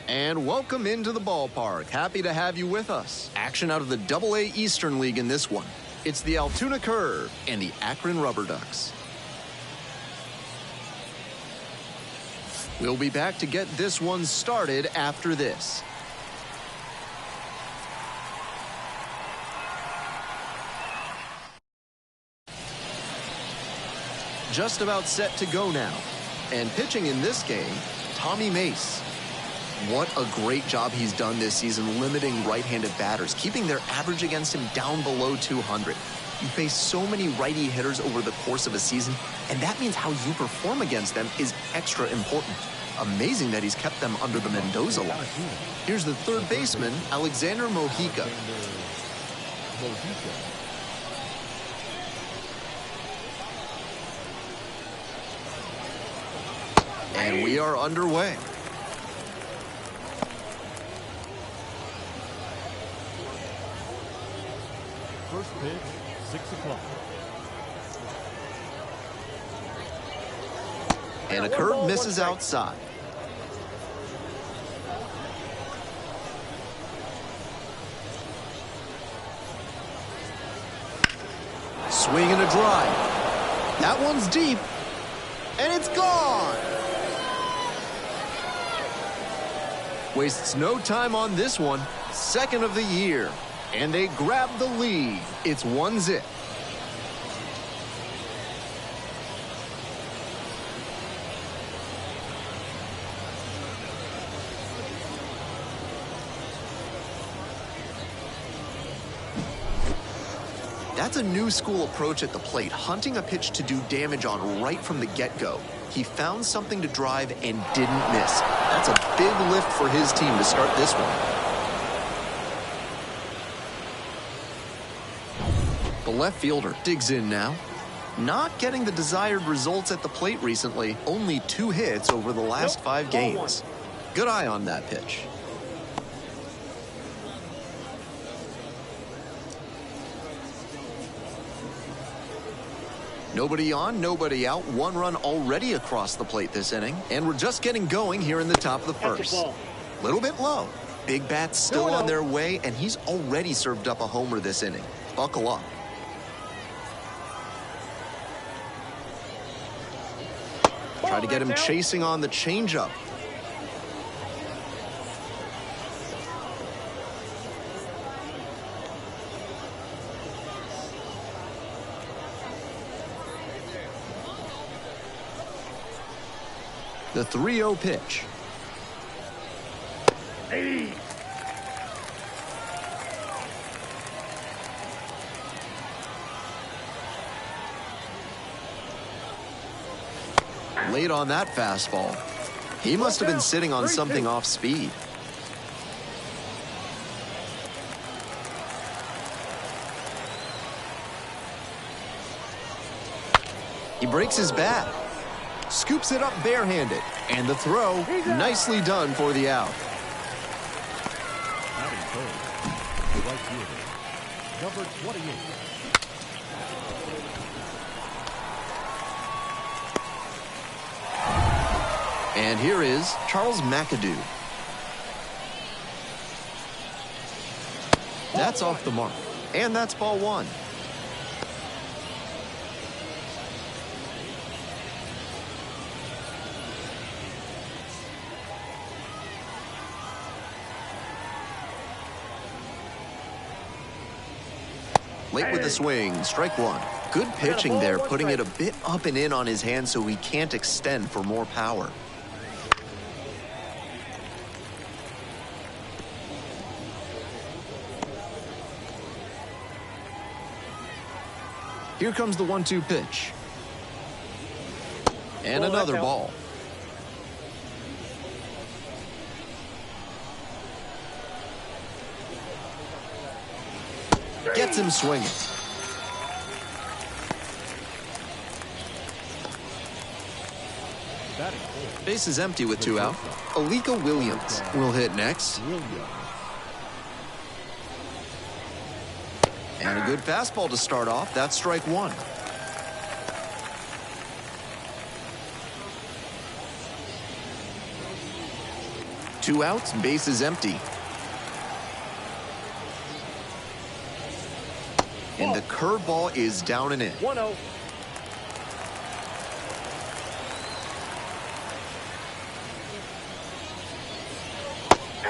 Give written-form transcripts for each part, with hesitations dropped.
And welcome into the ballpark. Happy to have you with us. Action out of the AA Eastern League in this one. It's the Altoona Curve and the Akron RubberDucks. We'll be back to get this one started after this. Just about set to go now. And pitching in this game, Tommy Mace. What a great job he's done this season limiting right-handed batters, keeping their average against him down below 200. You face so many righty hitters over the course of a season, and that means how you perform against them is extra important. Amazing that he's kept them under the Mendoza line. Here's the third baseman, Alexander Mojica. And we are underway. First pitch, 6 o'clock. And a curve misses outside. Swing and a drive. That one's deep. And it's gone. Wastes no time on this one. Second of the year. And they grab the lead. It's 1-0. That's a new school approach at the plate, hunting a pitch to do damage on right from the get-go. He found something to drive and didn't miss. That's a big lift for his team to start this one. The left fielder digs in now. Not getting the desired results at the plate recently. Only 2 hits over the last 5 games. Good eye on that pitch. Nobody on, nobody out. 1 run already across the plate this inning. And we're just getting going here in the top of the first. Little bit low. Big bats still on their way, and he's already served up a homer this inning. Buckle up. Try to get him chasing on the changeup. The 3-0 pitch. Hey. Late on that fastball. He must have been sitting on something off speed. He breaks his bat. Scoops it up barehanded. And the throw, nicely done for the out. Number 28. And here is Charles McAdoo. That's off the mark. And that's ball 1. Late with the swing, strike 1. Good pitching there, putting it a bit up and in on his hand so he can't extend for more power. Here comes the 1-2 pitch. And another ball. Gets him swinging. Base is empty with 2 out. Alika Williams will hit next. And a good fastball to start off. That's strike 1. 2 outs, base is empty. And the curveball is down and in. 1-0.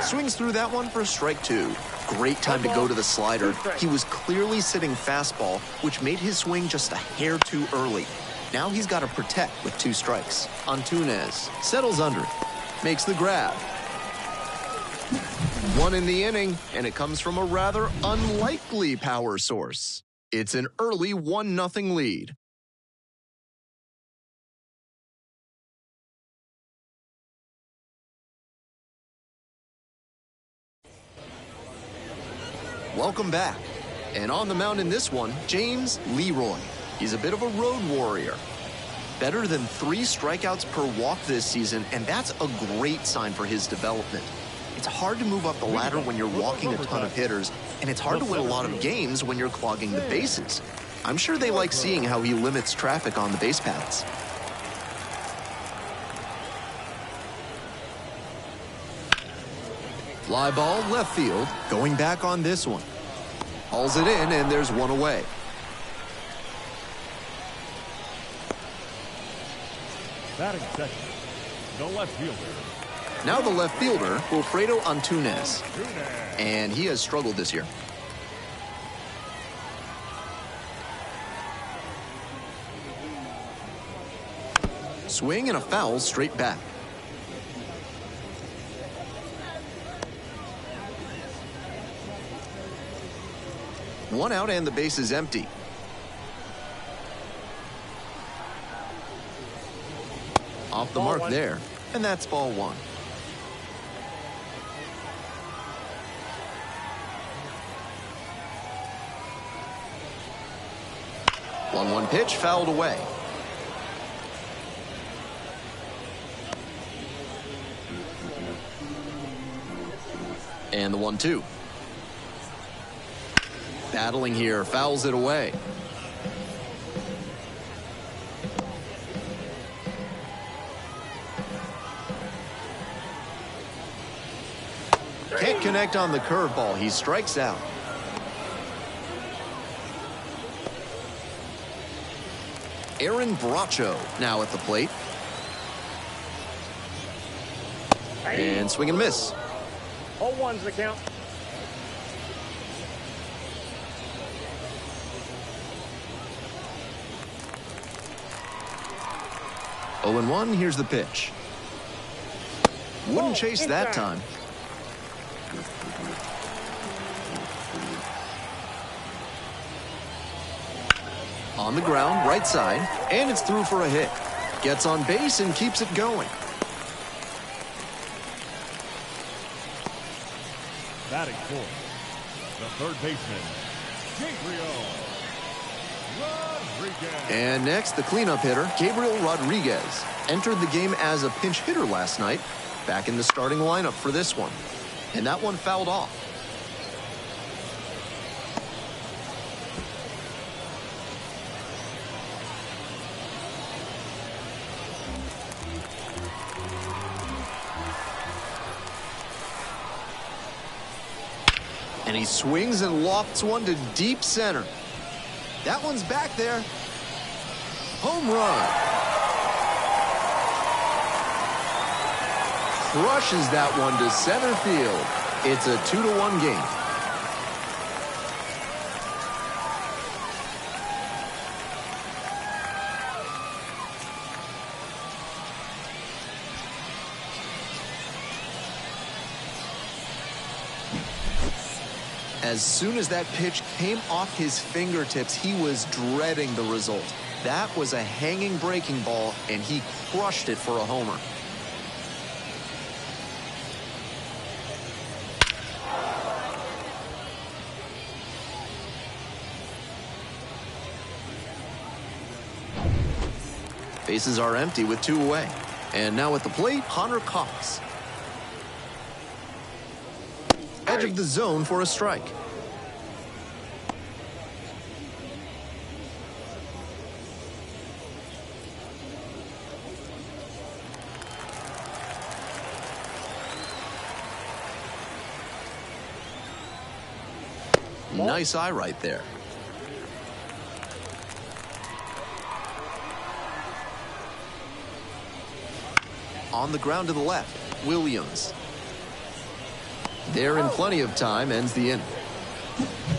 Swings through that one for strike 2. Great time to go to the slider. He was clearly sitting fastball, which made his swing just a hair too early. Now he's got to protect with 2 strikes. Altoona settles under it, makes the grab. 1 in the inning, and it comes from a rather unlikely power source. It's an early 1-0 lead. Welcome back. And on the mound in this one, James Leroy. He's a bit of a road warrior. Better than 3 strikeouts per walk this season, and that's a great sign for his development. It's hard to move up the ladder when you're walking a ton of hitters, and it's hard to win a lot of games when you're clogging the bases. I'm sure they like seeing how he limits traffic on the base paths. Fly ball left field, going back on this one. Hauls it in, and there's 1 away. Batting second, the left fielder. Now the left fielder, Wilfredo Altoona. And he has struggled this year. Swing and a foul straight back. One out and the base is empty. Off the mark there, and that's ball 1. One pitch fouled away. And the 1-2. Battling here, fouls it away. Can't connect on the curveball. He strikes out. Aaron Bracho now at the plate. And swing and miss. 0-1's the count. Oh and 1, here's the pitch. Wouldn't chase that time. On the ground, right side, and it's through for a hit. Gets on base and keeps it going. Batting fourth, the third baseman, Gabriel Rodriguez. And next, the cleanup hitter, Gabriel Rodriguez. Entered the game as a pinch hitter last night. Back in the starting lineup for this one. And that one fouled off. And he swings and lofts one to deep center. That one's back there. Home run. Crushes that one to center field. It's a 2-1 game. As soon as that pitch came off his fingertips, he was dreading the result. That was a hanging breaking ball, and he crushed it for a homer. Bases are empty with 2 away. And now at the plate, Connor Cox. Edge of the zone for a strike. Nice eye right there. On the ground to the left, Williams. There in plenty of time, ends the inning.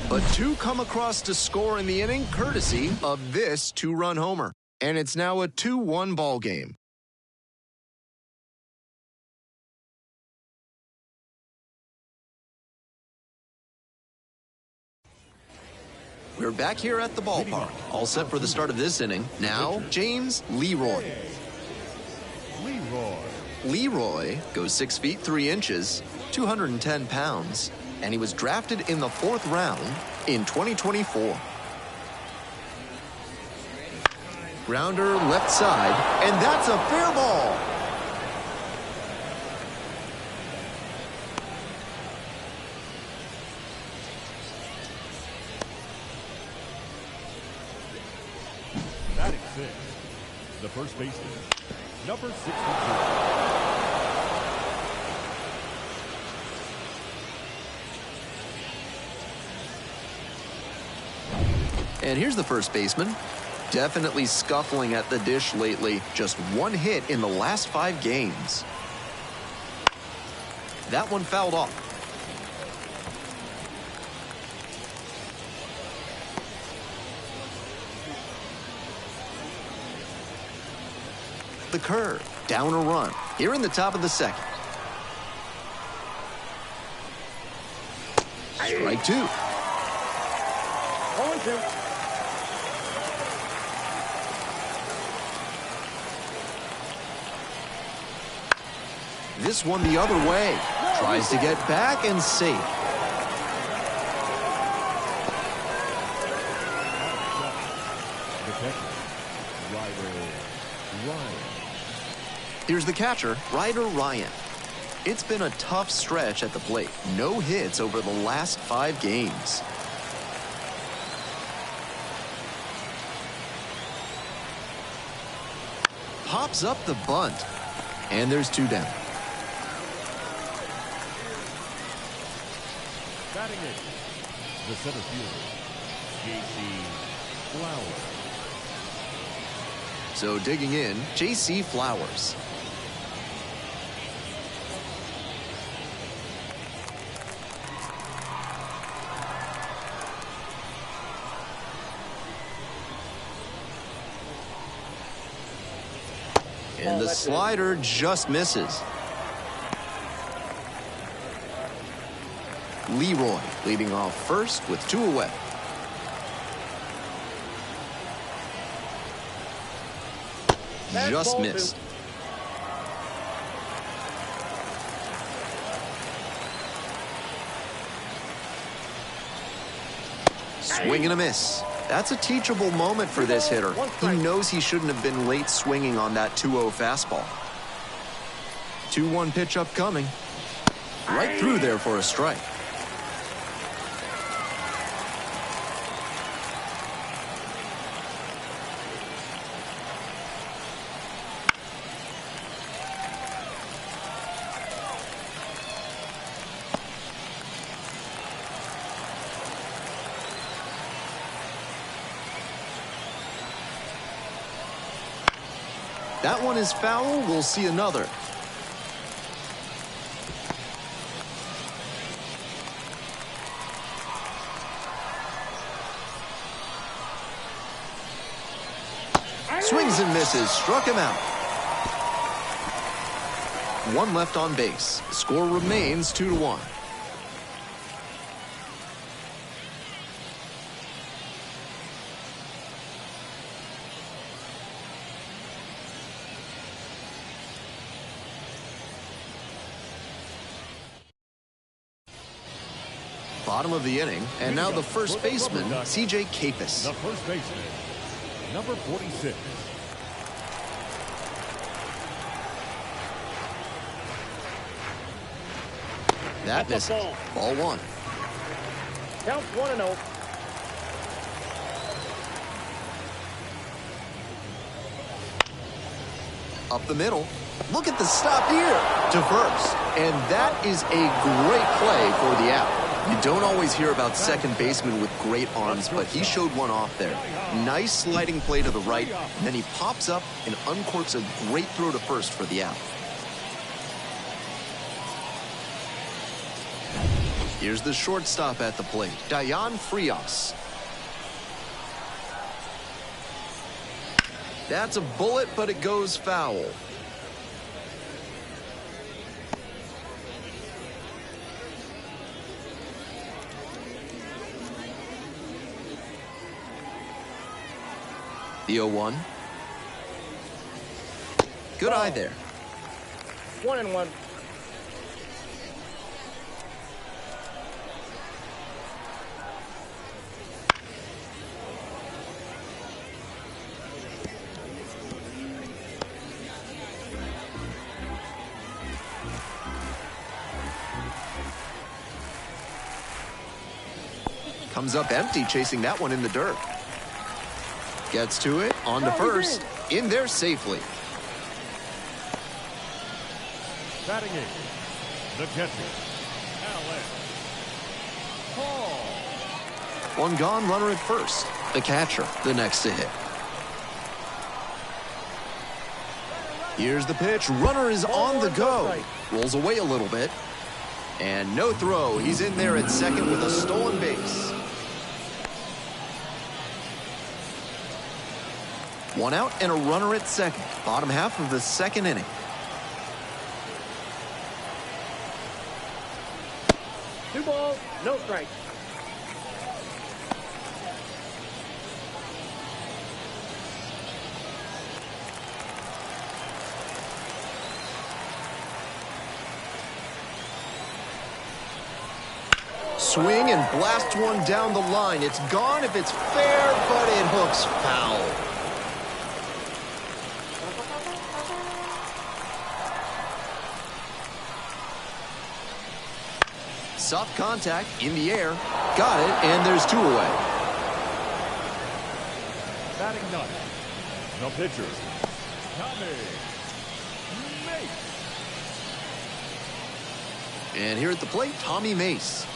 But two come across to score in the inning, courtesy of this two-run homer. And it's now a 2-1 ball game. We're back here at the ballpark, all set for the start of this inning. Now, James Leroy. Leroy goes 6 feet 3 inches, 210 pounds, and he was drafted in the 4th round in 2024. Grounder left side, and that's a fair ball. Batting 6, the first baseman, number 62. And here's the first baseman. Definitely scuffling at the dish lately. Just 1 hit in the last 5 games. That one fouled off. The curve, down a run. Here in the top of the 2nd. Strike 2. 0-2. This one the other way. Tries to get back and safe. Here's the catcher, Ryder Ryan. It's been a tough stretch at the plate. No hits over the last 5 games. Pops up the bunt. And there's 2 down. Batting 8, the center fielder, J.C. Flowers. So digging in, J.C. Flowers. And the slider just misses. Leroy leading off first with 2 away. Just missed. Swing and a miss. That's a teachable moment for this hitter. He knows he shouldn't have been late swinging on that 2-0 fastball. 2-1 pitch upcoming. Right through there for a strike. That one is foul. We'll see another. Swings and misses. Struck him out. 1 left on base. The score remains 2-1. Bottom of the inning, and now the first baseman, C.J. Capus. The first baseman, number 46. That misses. Ball 1. Counts 1-0. Up the middle. Look at the stop here to first. And that is a great play for the out. You don't always hear about second basemen with great arms, but he showed one off there. Nice sliding play to the right, and then he pops up and uncorks a great throw to first for the out. Here's the shortstop at the plate, Dayan Frias. That's a bullet, but it goes foul. The 0-1. Good eye there. 1-1. Comes up empty, chasing that one in the dirt. Gets to it, on to first, in there safely. Batting in, the catcher, Alex Hall. One gone, runner at first. The catcher, the next to hit. Here's the pitch, runner is on the go. Rolls away a little bit. And no throw, he's in there at second with a stolen base. One out and a runner at second. Bottom half of the second inning. Two balls, no strikes. Swing and blast one down the line. It's gone if it's fair, but it hooks foul. Soft contact in the air. Got it, and there's two away. Batting ninth, the pitcher, Tommy Mace. And here at the plate, Tommy Mace.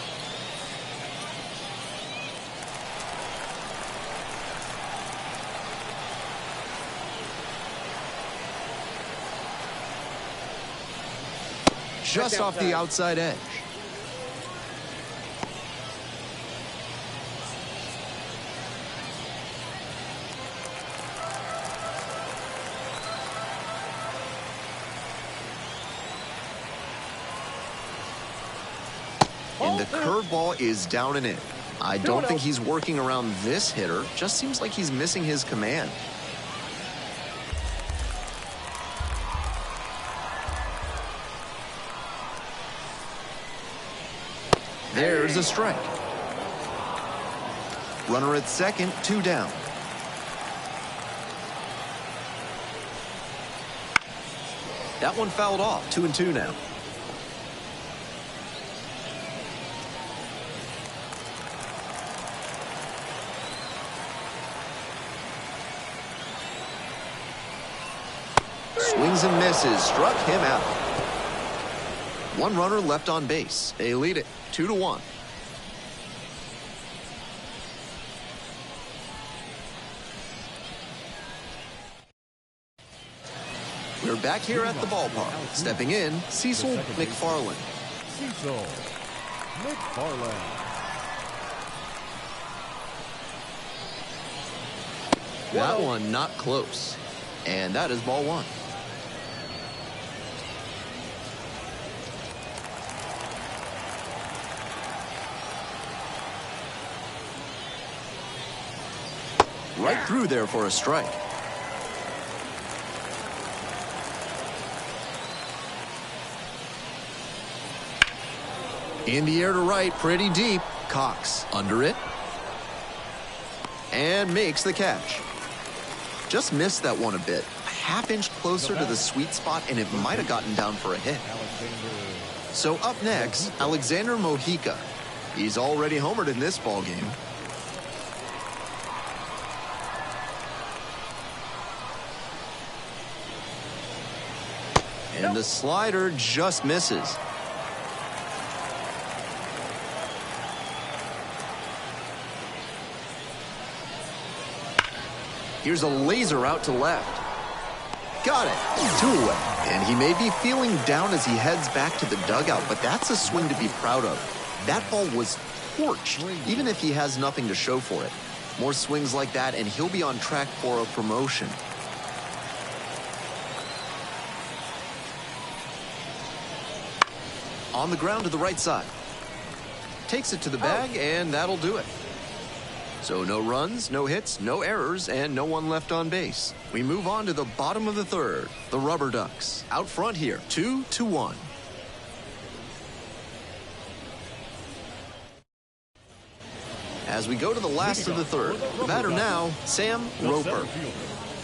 Just off the outside edge. And the curveball is down and in. I don't think he's working around this hitter. Just seems like he's missing his command. There's a strike. Runner at second, two down. That one fouled off, 2-2 now. Swings and misses, struck him out. One runner left on base. They lead it 2-1. We're back here at the ballpark. Stepping in, Cecil McFarland. Cecil McFarland. That one not close. And that is ball one. Right through there for a strike. In the air to right, pretty deep. Cox under it. And makes the catch. Just missed that one a bit. A half inch closer to the sweet spot, and it might have gotten down for a hit. So up next, Alexander Mojica. He's already homered in this ball game. And the slider just misses. Here's a laser out to left. Got it. 2 away. And he may be feeling down as he heads back to the dugout, but that's a swing to be proud of. That ball was torched, even if he has nothing to show for it. More swings like that, and he'll be on track for a promotion. On the ground to the right side. Takes it to the bag, and that'll do it. So no runs, no hits, no errors, and no one left on base. We move on to the bottom of the third. The RubberDucks out front here, 2-1. As we go to the last of the third, the batter now, Sam Roper.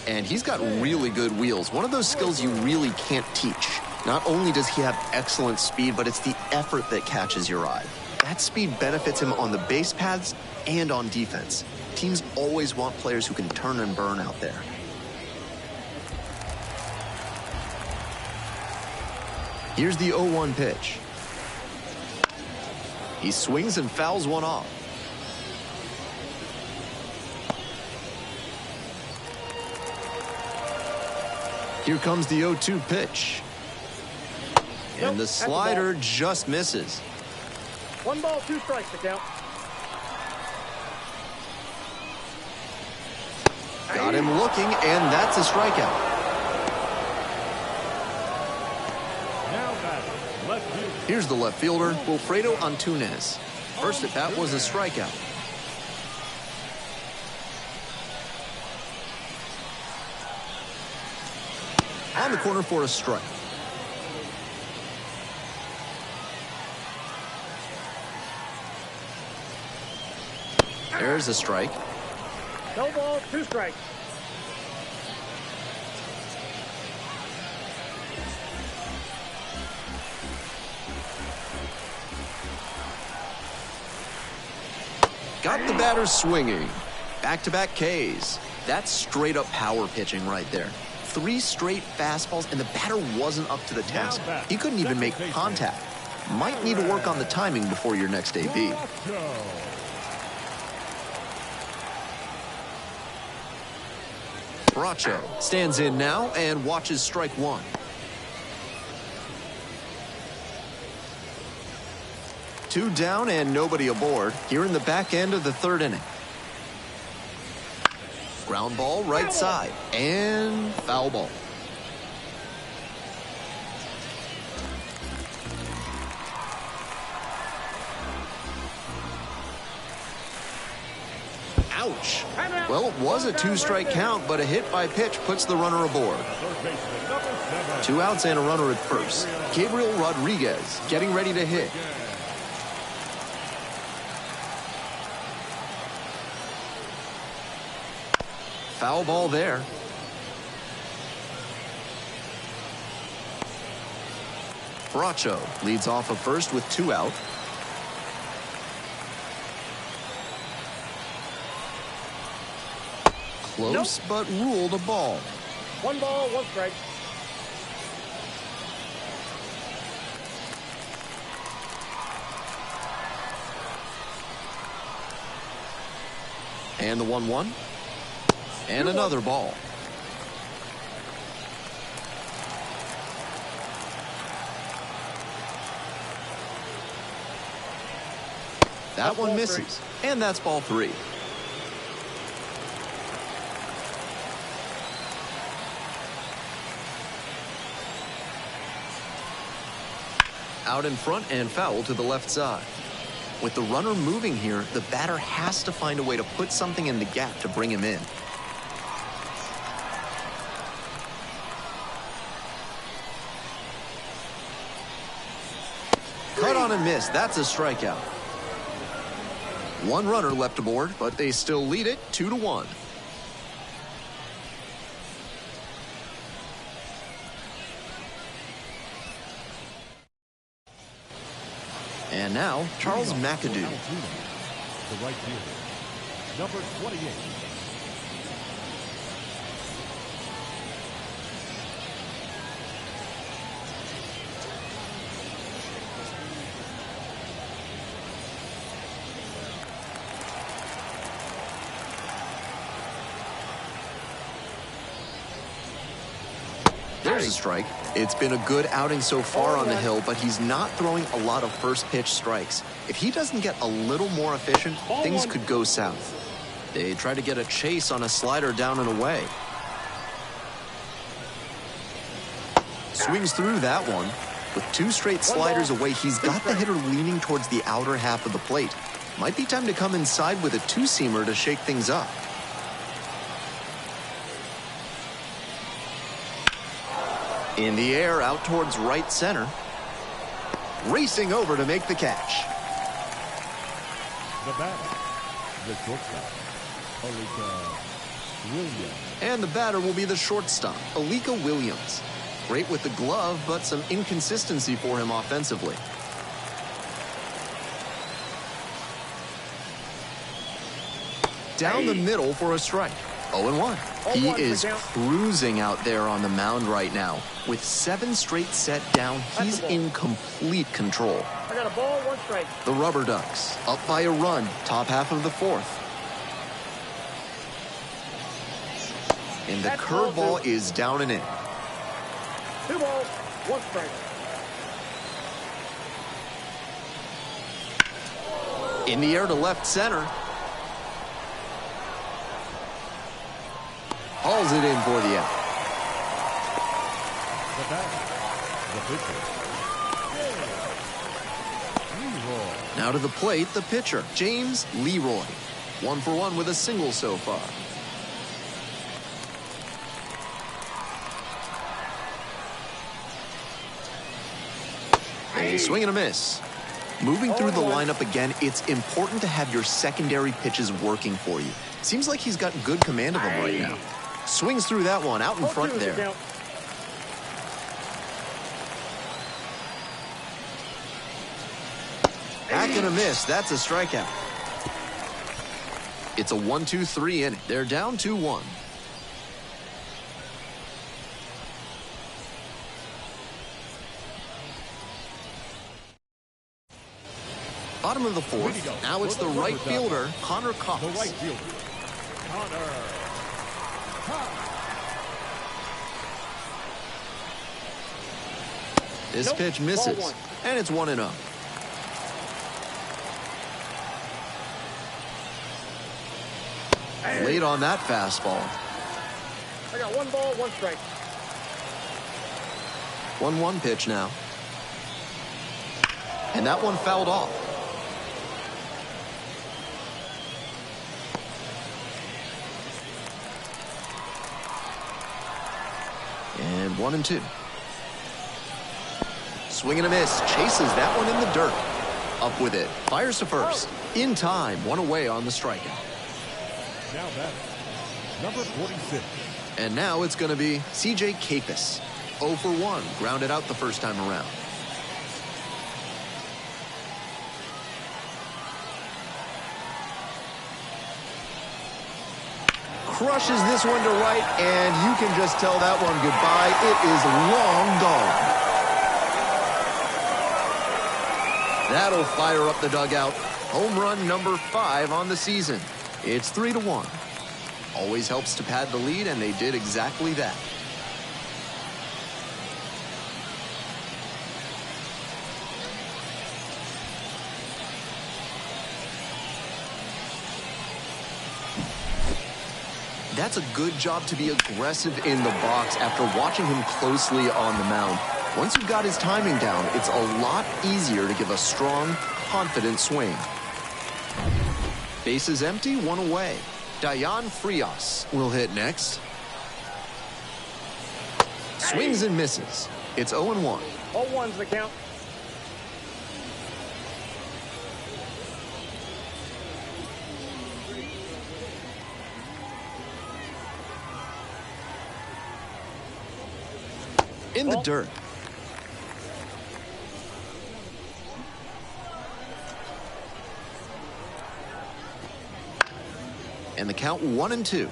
And he's got really good wheels, one of those skills you really can't teach. Not only does he have excellent speed, but it's the effort that catches your eye. That speed benefits him on the base paths and on defense. Teams always want players who can turn and burn out there. Here's the 0-1 pitch. He swings and fouls one off. Here comes the 0-2 pitch. And the slider just misses. 1 ball, 2 strikes to count. Got him looking, and that's a strikeout. Here's the left fielder, Wilfredo Antunes. First at bat was a strikeout. On the corner for a strike. There's a strike. No balls, 2 strikes. Got the batter swinging. Back-to-back Ks. That's straight-up power pitching right there. 3 straight fastballs, and the batter wasn't up to the task. He couldn't even make contact. Might need to work on the timing before your next AB. Bracho stands in now and watches strike 1. Two down and nobody aboard here in the back end of the third inning. Ground ball right side and foul ball. Ouch. Well, it was a 2-strike count, but a hit by pitch puts the runner aboard. 2 outs and a runner at first. Gabriel Rodriguez getting ready to hit. Foul ball there. Bracho leads off of first with 2 out. Close, but ruled a ball. 1 ball, 1 strike. And the 1-1. And another ball. That one misses. And that's ball 3. Out in front and foul to the left side. With the runner moving here, the batter has to find a way to put something in the gap to bring him in. Cut on and miss. That's a strikeout. 1 runner left aboard, but they still lead it 2-1. And now, Charles McAdoo. The right fielder, number 28. There's a strike. It's been a good outing so far on the hill, but he's not throwing a lot of first pitch strikes. If he doesn't get a little more efficient, things could go south. They try to get a chase on a slider down and away. Swings through that one. With 2 straight sliders away, he's got the hitter leaning towards the outer half of the plate. Might be time to come inside with a 2-seamer to shake things up. In the air, out towards right center. Racing over to make the catch. The batter, the shortstop, Alika Williams. And the batter will be the shortstop, Alika Williams. Great with the glove, but some inconsistency for him offensively. Down the middle for a strike. 0-1. He is cruising out there on the mound right now. With 7 straight set down, he's in complete control. I got a ball, 1 strike. The RubberDucks up by a run, top half of the 4th. And the curveball is down and in. 2 balls, 1 strike. In the air to left center. Hauls it in for the out. The batter, the pitcher, Leroy. Now to the plate, the pitcher, James Leroy. 1 for 1 with a single so far. A swing and a miss. Moving through the lineup again, it's important to have your secondary pitches working for you. Seems like he's got good command of them right now. Swings through that one, out in front there. Back and a miss. That's a strikeout. It's a 1-2-3 inning. They're down 2-1. Bottom of the 4th. Now it's the right fielder, Connor Cox. The right fielder, Connor Cox. This pitch misses, and it's 1-0. Late on that fastball. I got 1 ball, 1 strike. 1-1 pitch now. And that one fouled off. And 1-2. Swing and a miss. Chases that one in the dirt. Up with it. Fires to first. In time. 1 away on the strikeout. Now batter, number 46. And now it's going to be C.J. Capus. 0 for 1. Grounded out the first time around. Crushes this one to right, and you can just tell that one goodbye. It is long gone. That'll fire up the dugout. Home run number 5 on the season. It's 3-1. Always helps to pad the lead, and they did exactly that. That's a good job to be aggressive in the box after watching him closely on the mound. Once you've got his timing down, it's a lot easier to give a strong, confident swing. Bases empty, 1 away. Dayan Frias will hit next. Swings and misses. It's 0-1. All 1's the count. In the dirt. And the count 1-2.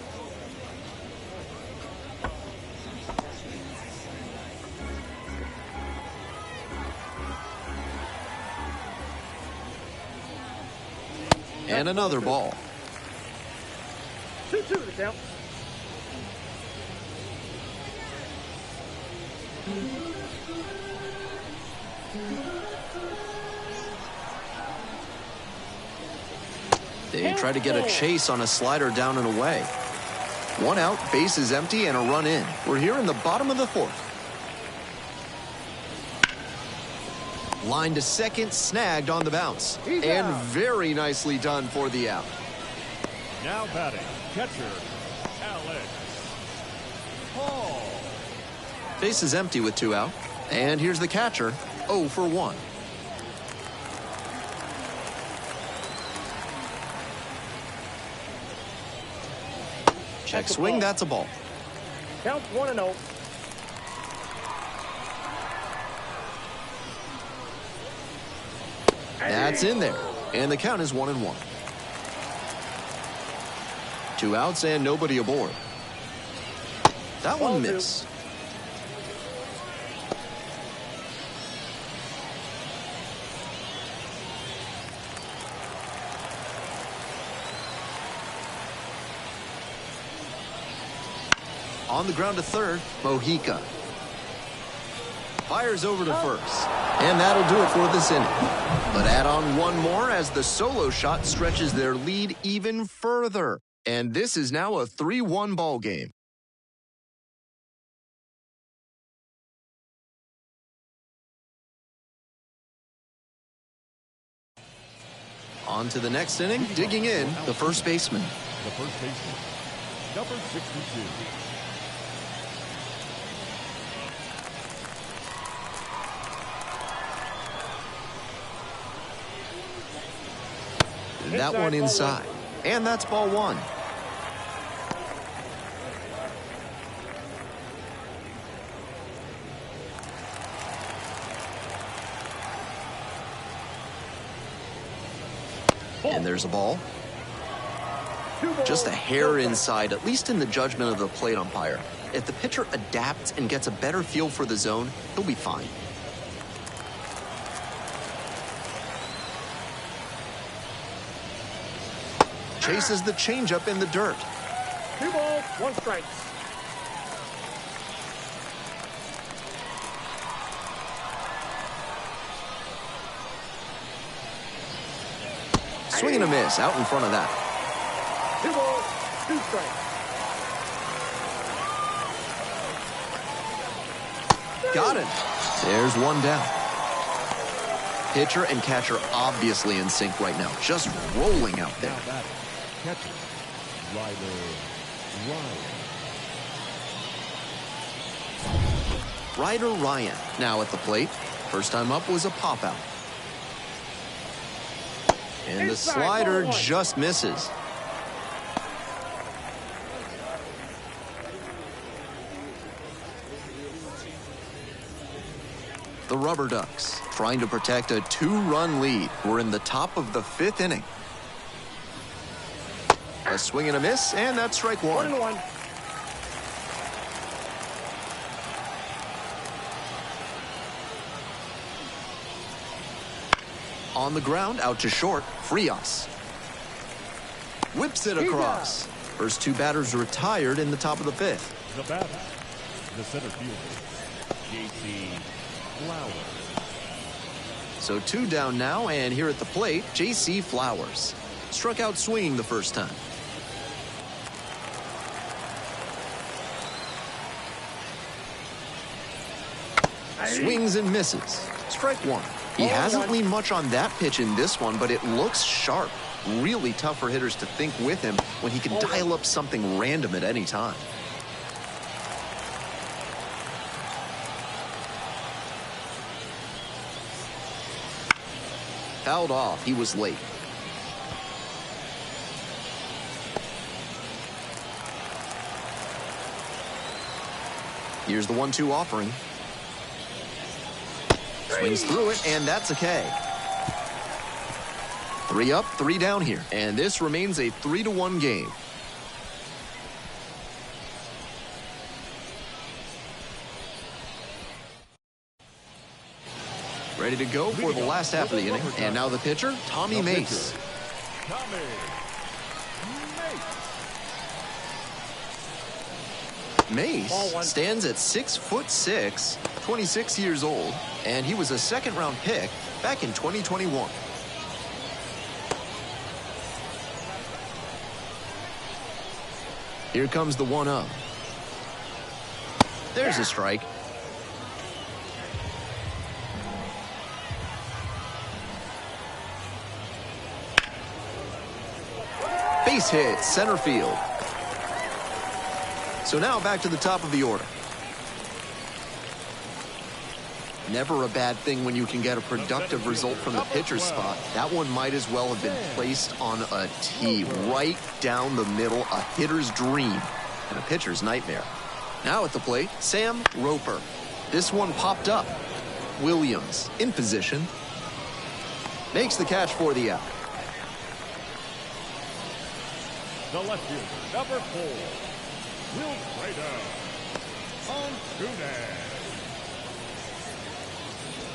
And another ball. 2-2 the count. They try to get a chase on a slider down and away. One out, base is empty, and a run in. We're here in the bottom of the fourth. Line to second, snagged on the bounce. And very nicely done for the out. Now batting, catcher, Alex Paul. Base is empty with 2 out. And here's the catcher, 0 for 1. Check swing, that's a ball. Count 1-0. That's in there. And the count is 1-1. 2 outs and nobody aboard. That one missed. On the ground to third, Mojica. Fires over to first. And that'll do it for this inning. But add on one more as the solo shot stretches their lead even further. And this is now a 3-1 ball game. On to the next inning, digging in, the first baseman. The first baseman, number 62. That one inside. And that's ball 1. And there's a ball. Just a hair inside, at least in the judgment of the plate umpire. If the pitcher adapts and gets a better feel for the zone, he'll be fine. Chases the changeup in the dirt. 2 balls, 1 strike. Swing and a miss out in front of that. 2 balls, 2 strikes. Got it. There's one down. Pitcher and catcher obviously in sync right now, just rolling out there. Now batting, catcher, Ryder Ryan now at the plate. First time up was a pop out. And the slider just misses. The RubberDucks trying to protect a 2-run lead. We're in the top of the 5th inning. A swing and a miss, and that's strike 1. 1-1. On the ground, out to short, Frias. Whips it across. First 2 batters retired in the top of the 5th. The batter, the center fielder, J.C. Flowers. So 2 down now, and here at the plate, J.C. Flowers. Struck out swinging the first time. Swings and misses. Strike 1. He hasn't leaned much on that pitch in this one, but it looks sharp. Really tough for hitters to think with him when he can dial up something random at any time. Fouled off. He was late. Here's the 1-2 offering. Swings through it, and that's a K. 3 up, 3 down here. And this remains a 3-1 game. Ready to go for the last half of the inning. And now the pitcher, Tommy Mace. Mace stands at 6'6", 26 years old, and he was a second-round pick back in 2021. Here comes the 1-0. There's a strike. Base hit, center field. So now back to the top of the order. Never a bad thing when you can get a productive result from the pitcher's spot. That one might as well have been placed on a tee right down the middle, a hitter's dream and a pitcher's nightmare. Now at the plate, Sam Roper. This one popped up. Williams in position. Makes the catch for the out. The left fielder, number 4, Wilfredo Antunes.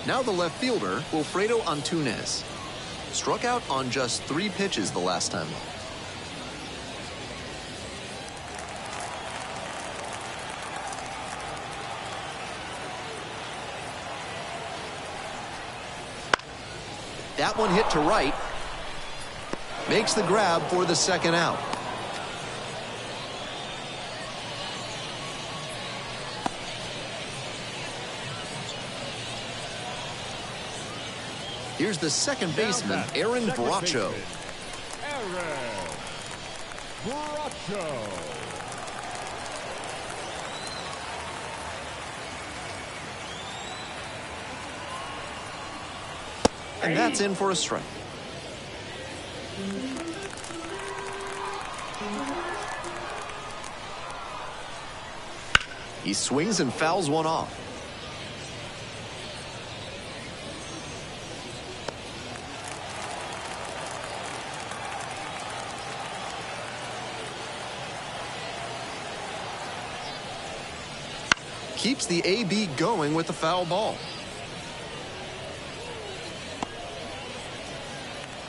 Now the left fielder, Wilfredo Antunes. Struck out on just 3 pitches the last time up. That one hit to right. Makes the grab for the second out. Here's the second baseman, Aaron Bracho. Aaron Bracho. And that's in for a strike. He swings and fouls one off. Keeps the AB going with the foul ball.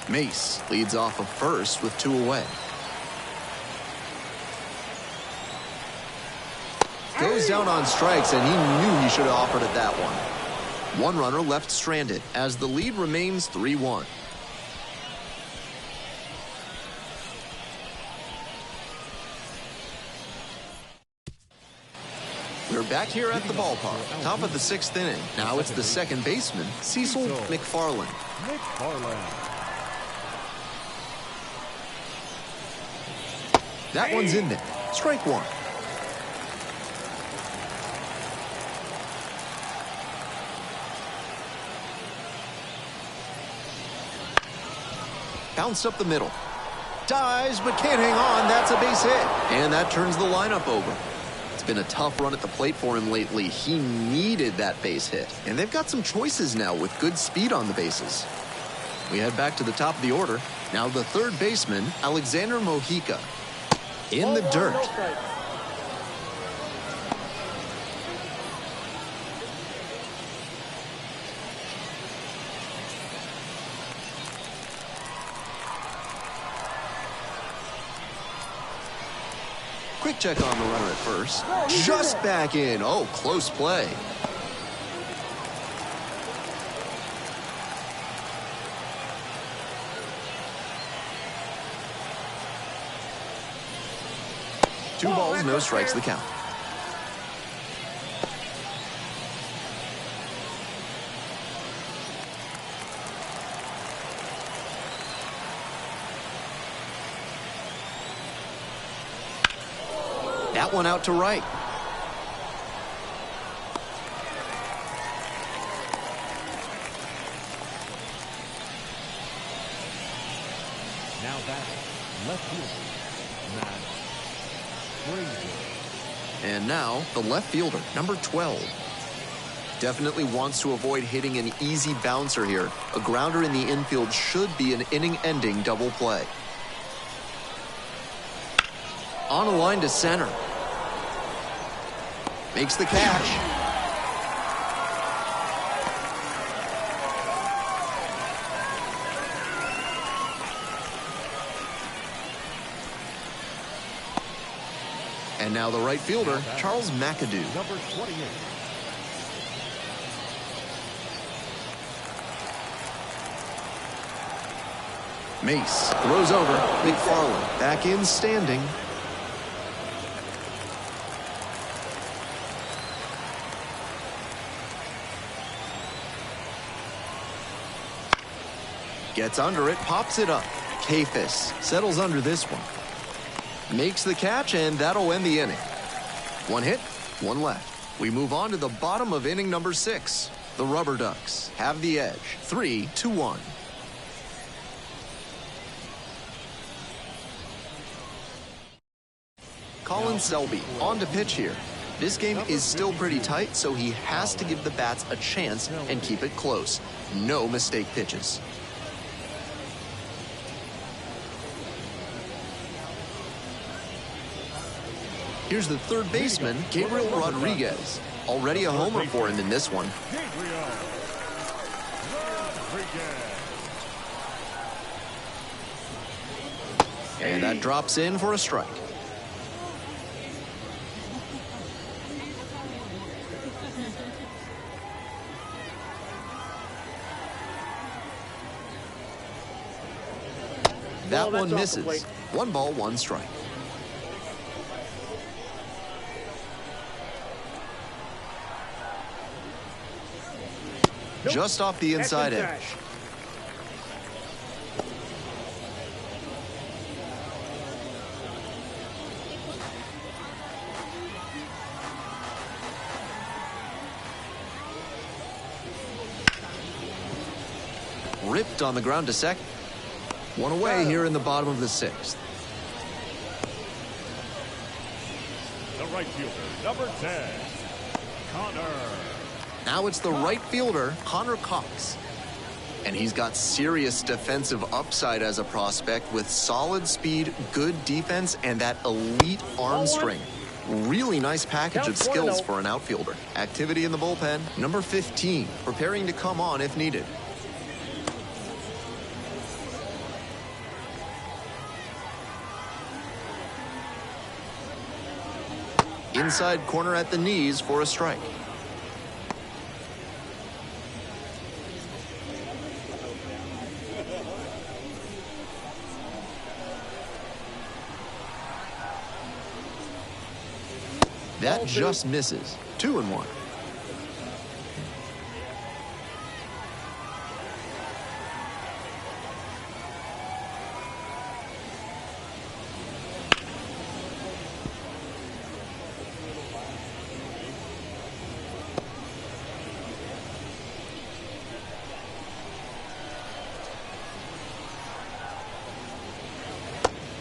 Mace leads off of first with 2 away. Goes down on strikes, and he knew he should have offered it that one. One runner left stranded as the lead remains 3-1. We're back here at the ballpark, top of the 6th inning. Now it's the second baseman, Cecil McFarland. That one's in there. Strike 1. Bounced up the middle. Dives, but can't hang on. That's a base hit. And that turns the lineup over. It's been a tough run at the plate for him lately. He needed that base hit. And they've got some choices now with good speed on the bases. We head back to the top of the order. Now the third baseman, Alexander Mojica. In the dirt. Quick check on the runner at first. Just back in. Oh, close play. Two balls, no strikes, the count. That one out to right. Now back, left fielder, Matt. And now the left fielder, number 12. Definitely wants to avoid hitting an easy bouncer here. A grounder in the infield should be an inning-ending double play. On a line to center. Makes the catch. And now the right fielder, Charles McAdoo. Number 28. Mace throws over. McFarland back in standing. Gets under it, pops it up. Kafis settles under this one. Makes the catch, and that'll end the inning. One hit, one left. We move on to the bottom of inning number 6. The RubberDucks have the edge, 3-1. Colin Selby on to pitch here. This game is still pretty tight, so he has to give the bats a chance and keep it close. No mistake pitches. Here's the third baseman, Gabriel Rodriguez. Already a homer for him in this one. And that drops in for a strike. That one misses. 1 ball, 1 strike. Just off the inside edge. Ripped on the ground to second. One away here in the bottom of the 6th. The right fielder, number 10, Connor. Now it's the right fielder, Connor Cox. And he's got serious defensive upside as a prospect with solid speed, good defense, and that elite arm strength. Really nice package of skills for an outfielder. Activity in the bullpen, number 15, preparing to come on if needed. Inside corner at the knees for a strike. That just misses. 2-1.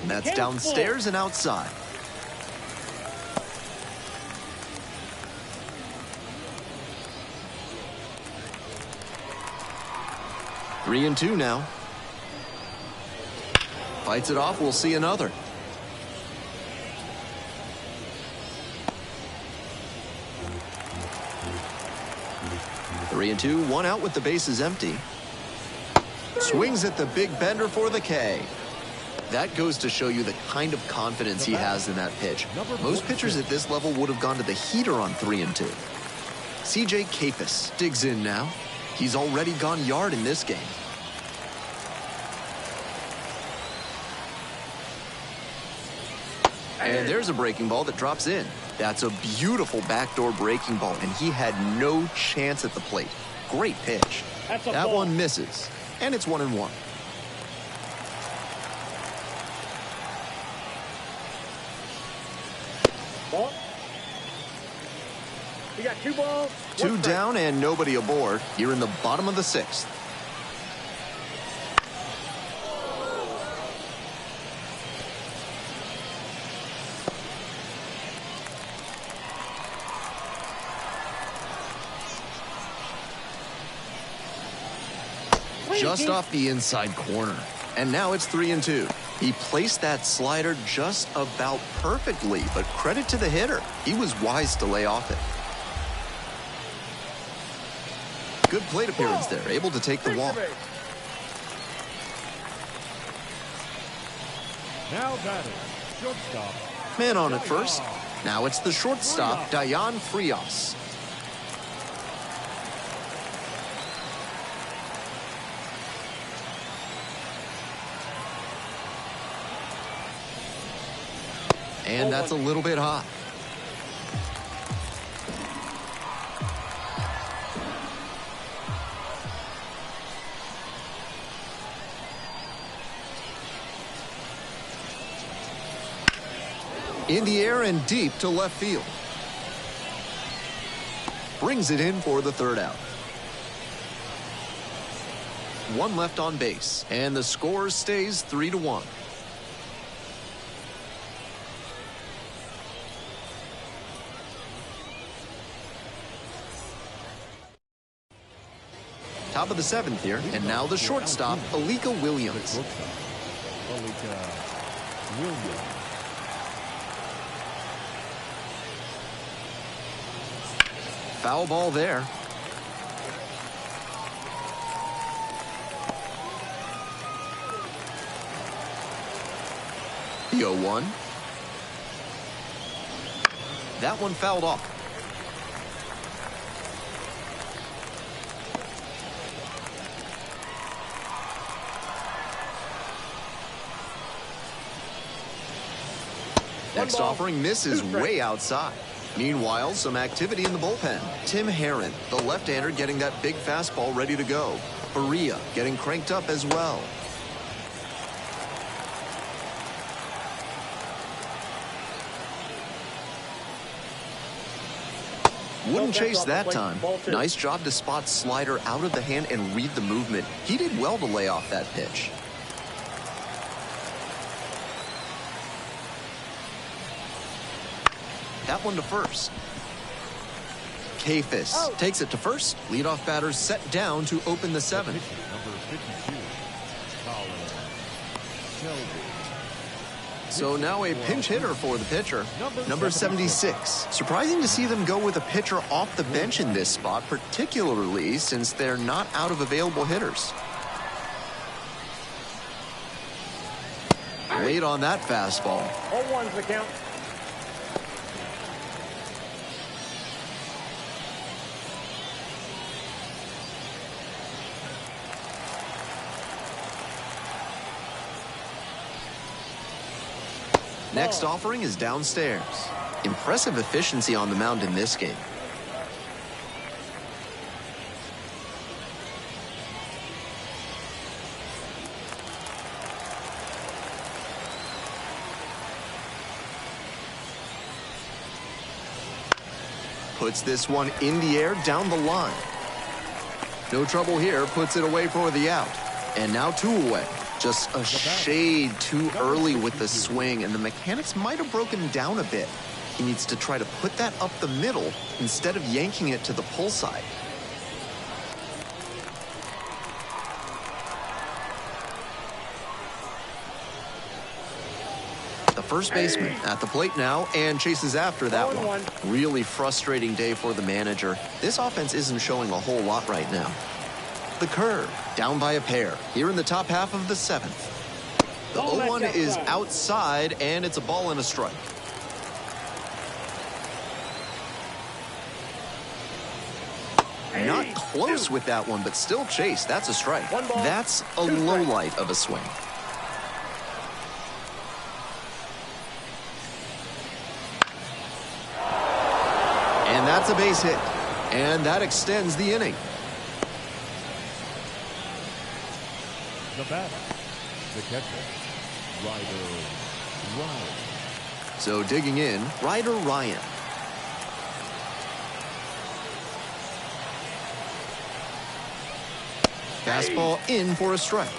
That's downstairs and outside. Three and two now. Fights it off. We'll see another. Three and two. One out with the bases empty. Swings at the big bender for the K. That goes to show you the kind of confidence he has in that pitch. Most pitchers at this level would have gone to the heater on 3 and 2. CJ Capus digs in now. He's already gone yard in this game. And there's a breaking ball that drops in. That's a beautiful backdoor breaking ball, and he had no chance at the plate. Great pitch. That one misses, and it's 1-1. Ball. You got 2 balls. 2 down and nobody aboard. You're in the bottom of the 6th. Just off the inside corner. And now it's 3 and 2. He placed that slider just about perfectly, but credit to the hitter. He was wise to lay off it. Good plate appearance there, able to take the walk. Now batting, shortstop. Man on at first. Now it's the shortstop, Dayan Frias. And that's a little bit hot. In the air and deep to left field. Brings it in for the third out. One left on base, and the score stays 3-1. Top of the seventh here, and now the shortstop, Alika Williams. Foul ball there. The 0-1. That one fouled off. Next offering misses way outside. Meanwhile, some activity in the bullpen. Tim Herron, the left-hander, getting that big fastball ready to go. Faria getting cranked up as well. Wouldn't chase that time. Nice job to spot slider out of the hand and read the movement. He did well to lay off that pitch. That one to first. Kafis takes it to first. Leadoff batter set down to open the seventh. So now a pinch hitter for the pitcher, number 76. Surprising to see them go with a pitcher off the bench in this spot, particularly since they're not out of available hitters. Late on that fastball. 0-1's the count. Next offering is downstairs. Impressive efficiency on the mound in this game. Puts this one in the air down the line. No trouble here, puts it away for the out. And now two away. Just a shade too early with the swing, and the mechanics might have broken down a bit. He needs to try to put that up the middle instead of yanking it to the pull side. The first baseman at the plate now and chases after that one. Really frustrating day for the manager. This offense isn't showing a whole lot right now. The curve, down by a pair, here in the top half of the seventh. The 0-1 is outside, and it's a ball and a strike. Not close with that one, but still chase. That's a strike. That's a low light of a swing. And that's a base hit. And that extends the inning. The batter, the catcher, Ryder Ryan. So digging in, Ryder Ryan. Fastball in for a strike.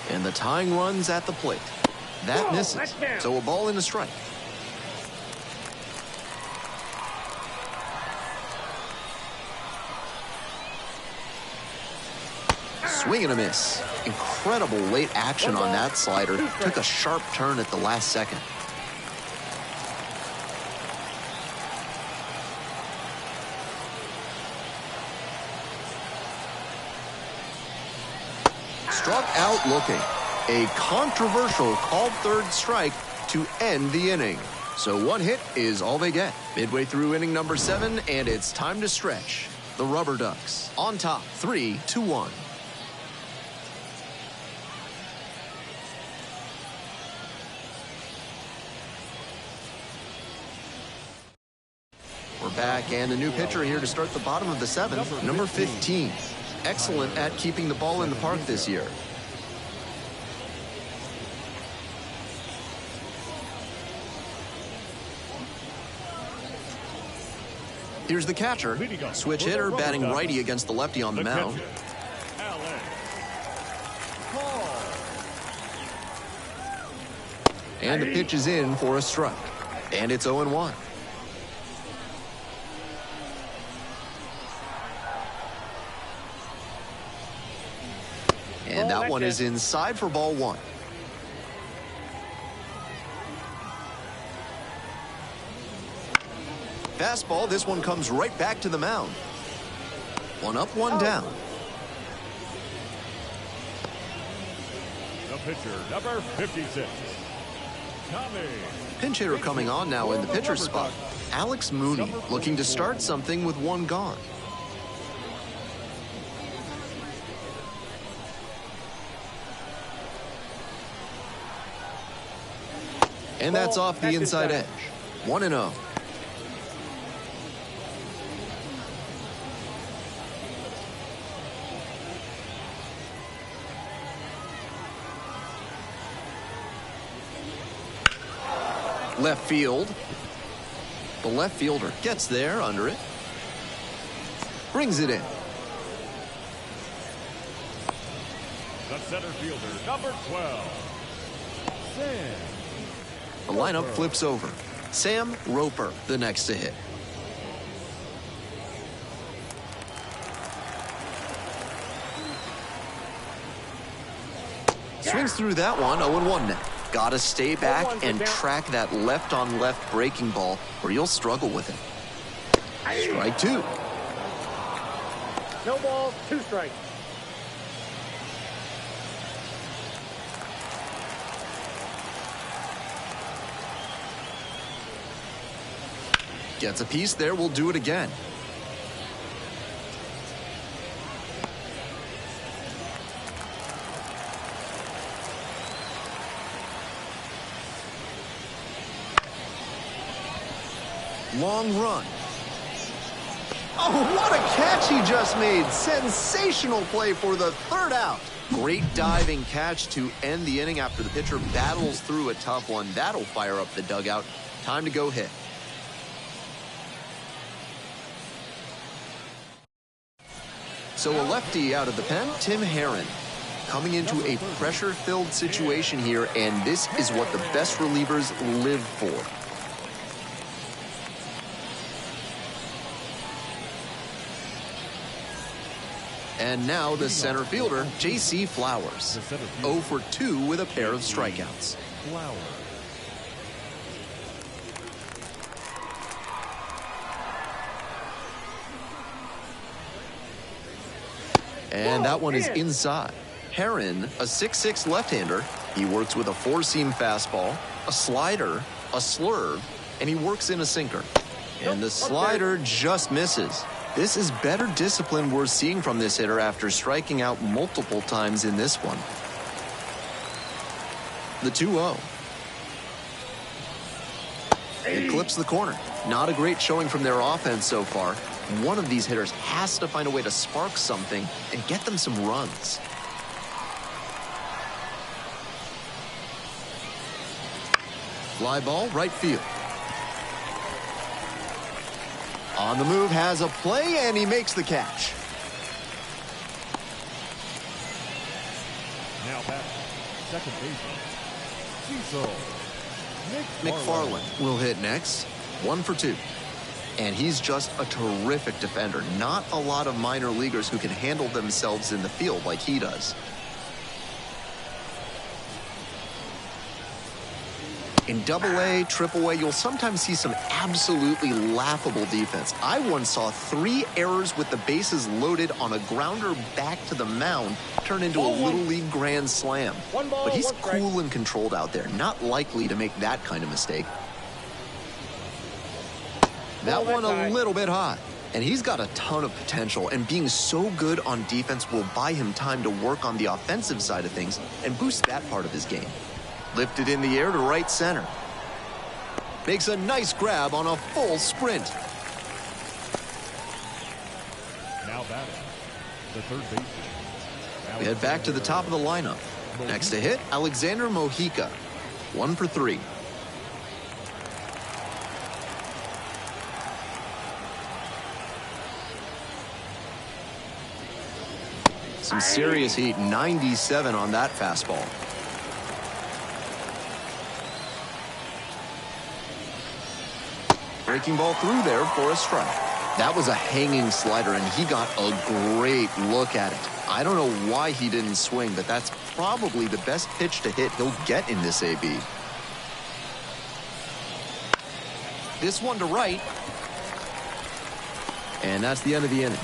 And the tying runs at the plate. That misses. So a ball and a strike. Swing and a miss. Incredible late action on that slider. Took a sharp turn at the last second. struck out looking. A controversial called third strike to end the inning. So one hit is all they get. Midway through inning number 7, and it's time to stretch. The RubberDucks on top, 3-1. We're back, and a new pitcher here to start the bottom of the 7th, number 15. Excellent at keeping the ball in the park this year. Here's the catcher. Switch hitter batting righty against the lefty on the mound. And the pitch is in for a strike. And it's 0-1. And that one is inside for ball 1. Fastball, this one comes right back to the mound. 1 up, 1 down. The pitcher, number 56. Tommy. Pinch hitter coming on now in the pitcher's spot. Alex Mooney looking to start something with 1 gone. And that's off the inside edge. 1-0. Left field. The left fielder gets there under it. Brings it in. The center fielder, number 12. Sam. The lineup flips over. Sam Roper, the next to hit. Swings through that one, 0-1 now. Gotta stay back and track that left-on-left breaking ball, or you'll struggle with it. Strike 2. No balls, 2 strikes. Gets a piece there, we'll do it again. Long run. Oh, what a catch he just made. Sensational play for the 3rd out. Great diving catch to end the inning after the pitcher battles through a tough one. That'll fire up the dugout. Time to go hit. So a lefty out of the pen, Tim Herron. Coming into a pressure-filled situation here, and this is what the best relievers live for. And now the center fielder, J.C. Flowers. 0 for 2 with a pair of strikeouts. And that one is inside. Herron, a 6'6" left-hander. He works with a 4-seam fastball, a slider, a slurve, and he works in a sinker. And the slider just misses. This is better discipline we're seeing from this hitter after striking out multiple times in this one. The 2-0. It clips the corner. Not a great showing from their offense so far. One of these hitters has to find a way to spark something and get them some runs. Fly ball, right field. On the move, has a play, and he makes the catch. Now back, second baseman, Cecil McFarland will hit next. 1 for 2. And he's just a terrific defender. Not a lot of minor leaguers who can handle themselves in the field like he does. In Double-A, Triple-A, you'll sometimes see some absolutely laughable defense. I once saw 3 errors with the bases loaded on a grounder back to the mound turn into a Little League grand slam. But he's cool and controlled out there, not likely to make that kind of mistake. That one a little bit high. And he's got a ton of potential, and being so good on defense will buy him time to work on the offensive side of things and boost that part of his game. Lifted in the air to right center. Makes a nice grab on a full sprint. Now batting, the third baseman. We head back to the top of the lineup. Next to hit, Alexander Mojica. 1 for 3. Some serious heat, 97 on that fastball. Breaking ball through there for a strike. That was a hanging slider, and he got a great look at it. I don't know why he didn't swing, but that's probably the best pitch to hit he'll get in this AB. This one to right. And that's the end of the inning.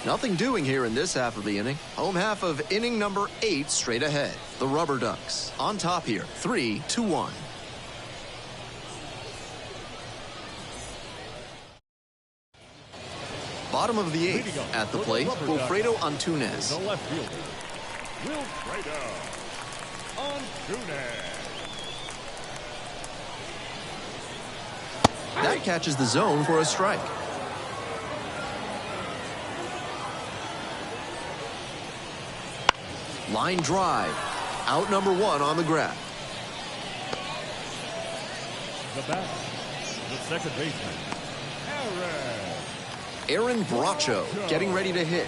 Nothing doing here in this half of the inning. Home half of inning number 8 straight ahead. The RubberDucks on top here, 3-1. Bottom of the 8th at the plate, Wilfredo Antunes. The left fielder, Wilfredo Antunes. That catches the zone for a strike. Line drive. Out number 1 on the grab. The batter, the second baseman, Aaron Bracho getting ready to hit.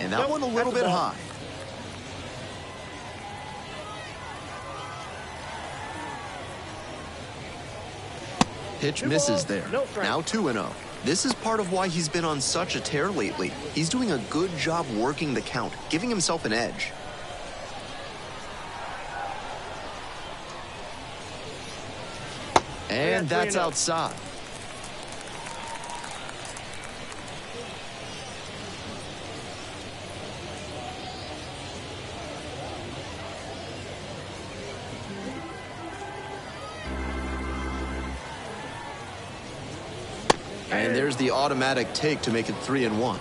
And that one a little bit high. Pitch misses there. Now 2-0. This is part of why he's been on such a tear lately. He's doing a good job working the count, giving himself an edge. And that's outside. And there's the automatic take to make it 3-1.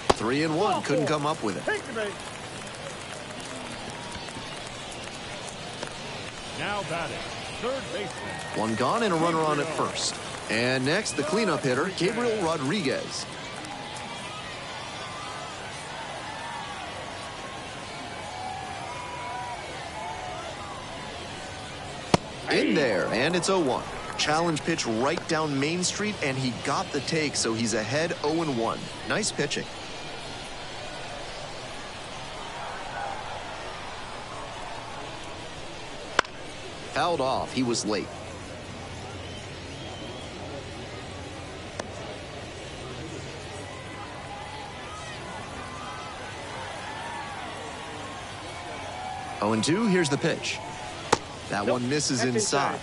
3-1, couldn't come up with it. Now batting, third baseman. One gone and a runner on at first. And next, the cleanup hitter, Gabriel Rodriguez. In there, and it's 0-1. Challenge pitch right down Main Street, and he got the take, so he's ahead 0-1. Nice pitching. Fouled off. He was late. Oh, and 2. Here's the pitch. That one misses inside.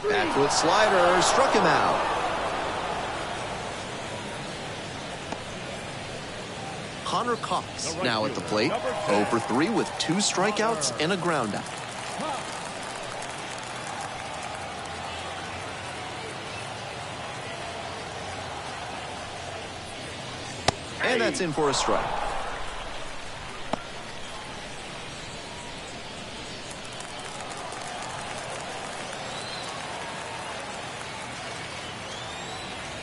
Back foot slider struck him out. Connor Cox now at the plate, 0 for 3 with 2 strikeouts and a ground out. And that's in for a strike.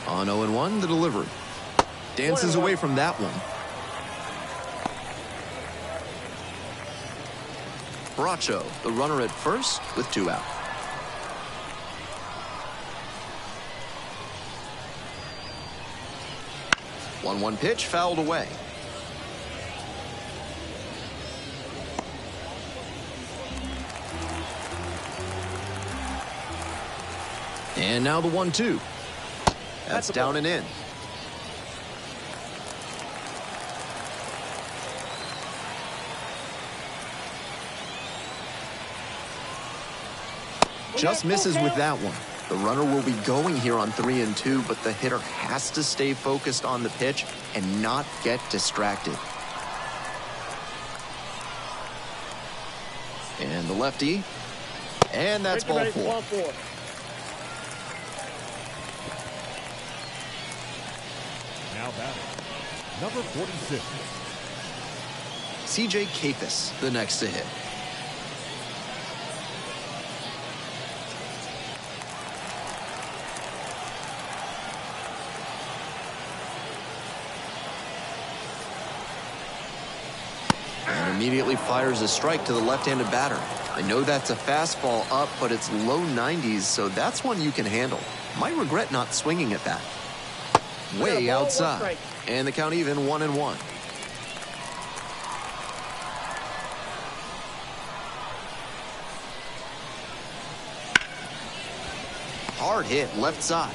On 0-1, the delivery. Dances away from that one. Bracho, the runner at first with 2 out. One pitch fouled away. And now the 1-2. That's down and in. Just misses with that one. The runner will be going here on 3-2, but the hitter has to stay focused on the pitch and not get distracted. And the lefty. And that's ball 4. Now batting, number 46. C.J. Capus, the next to hit. And immediately fires a strike to the left-handed batter. I know that's a fastball up, but it's low 90s, so that's one you can handle. Might regret not swinging at that. Way outside. And the count even, 1-1. Hard hit left side.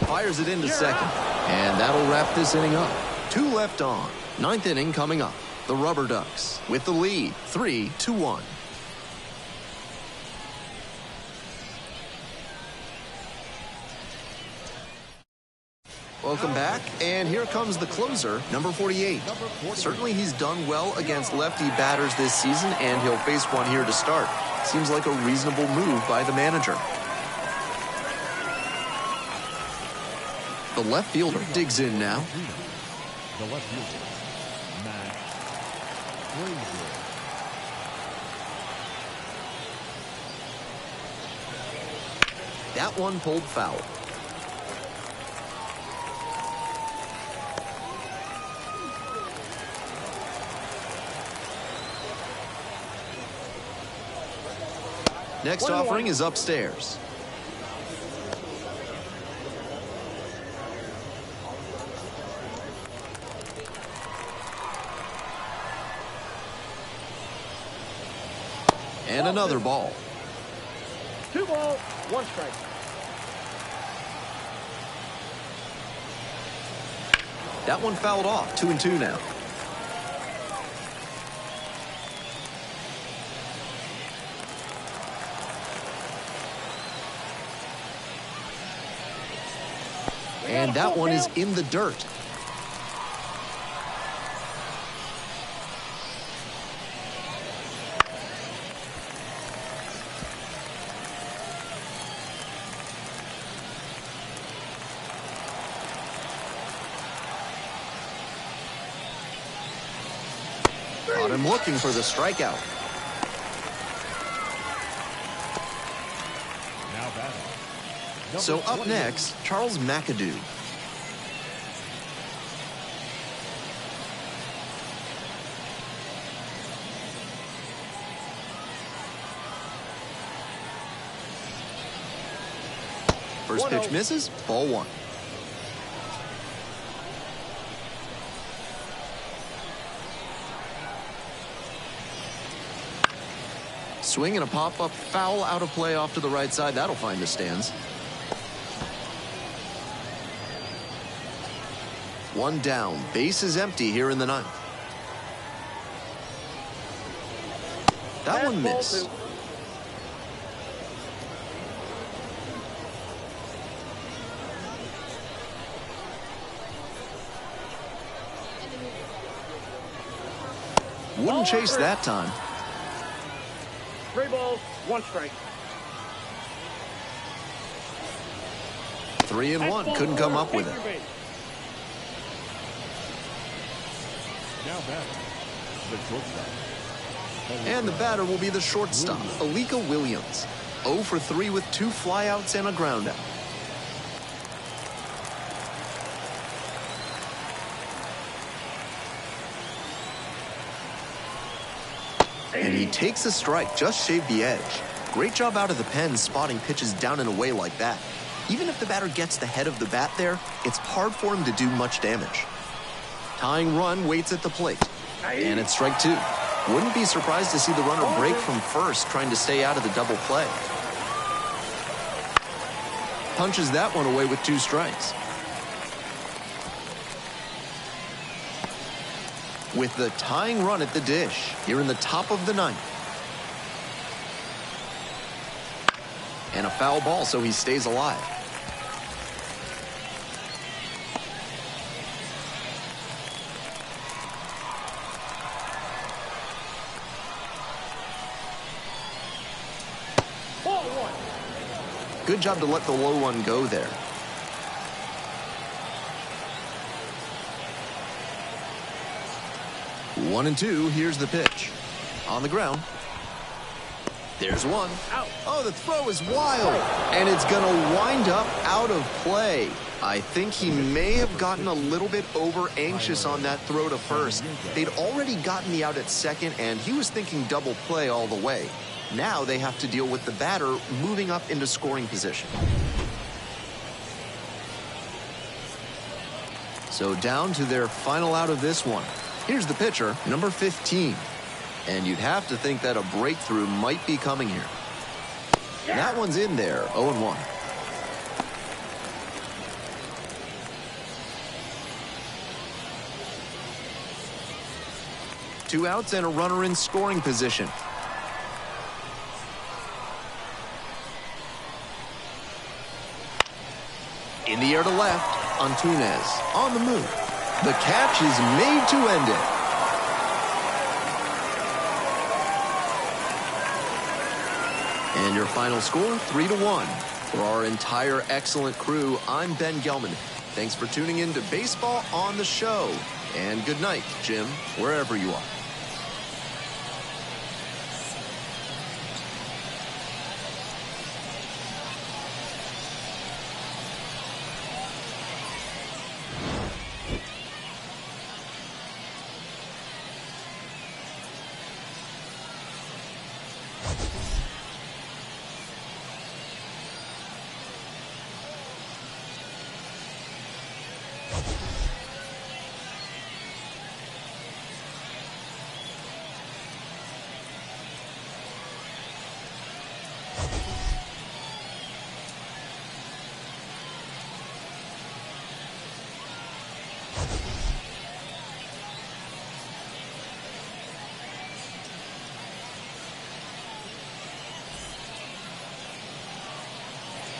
Fires it into second. And that'll wrap this inning up. 2 left on. 9th inning coming up. The RubberDucks with the lead, 3-1. Welcome back, and here comes the closer, number 48. Certainly he's done well against lefty batters this season, and he'll face one here to start. Seems like a reasonable move by the manager. The left fielder digs in now. The left fielder, Matt Frazier. That one pulled foul. Next offering is upstairs. And another ball. 2 balls, 1 strike. That one fouled off, 2-2 now. And that one is in the dirt. Caught him looking for the strikeout. Now batting. So up next, Charles McAdoo. First pitch misses, ball 1. Swing and a pop-up foul out of play off to the right side. That'll find the stands. 1 down. Base is empty here in the 9th. That one missed. Wouldn't chase that time. 3 balls, 1 strike. 3-1. Couldn't come up with it. Now batting, the shortstop. And the batter will be the shortstop, Alika Williams. 0 for 3 with 2 flyouts and a groundout. And he takes a strike, just shaved the edge. Great job out of the pen spotting pitches down and away like that. Even if the batter gets the head of the bat there, it's hard for him to do much damage. Tying run waits at the plate. And it's strike 2. Wouldn't be surprised to see the runner break from first, trying to stay out of the double play. punches that one away with 2 strikes. With the tying run at the dish here in the top of the 9th. And a foul ball, so he stays alive. Good job to let the low one go there. One and two. Here's the pitch. On the ground. There's one. Out. Oh, the throw is wild. And it's going to wind up out of play. I think he may have gotten a little bit over anxious on that throw to first. They'd already gotten the out at second, and he was thinking double play all the way. Now they have to deal with the batter moving up into scoring position. So down to their final out of this one. Here's the pitcher, number 15. And you'd have to think that a breakthrough might be coming here. That one's in there, 0-1. Two outs and a runner in scoring position. In the air to left, Altoona on the move. The catch is made to end it. And your final score, 3-1. For our entire excellent crew, I'm Ben Gelman. Thanks for tuning in to Baseball on the Show. And good night, Jim, wherever you are.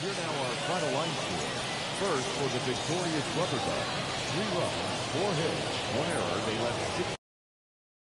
Here now our final line score. First for the victorious RubberDucks, 3 runs, 4 hits, 1 error. They left 6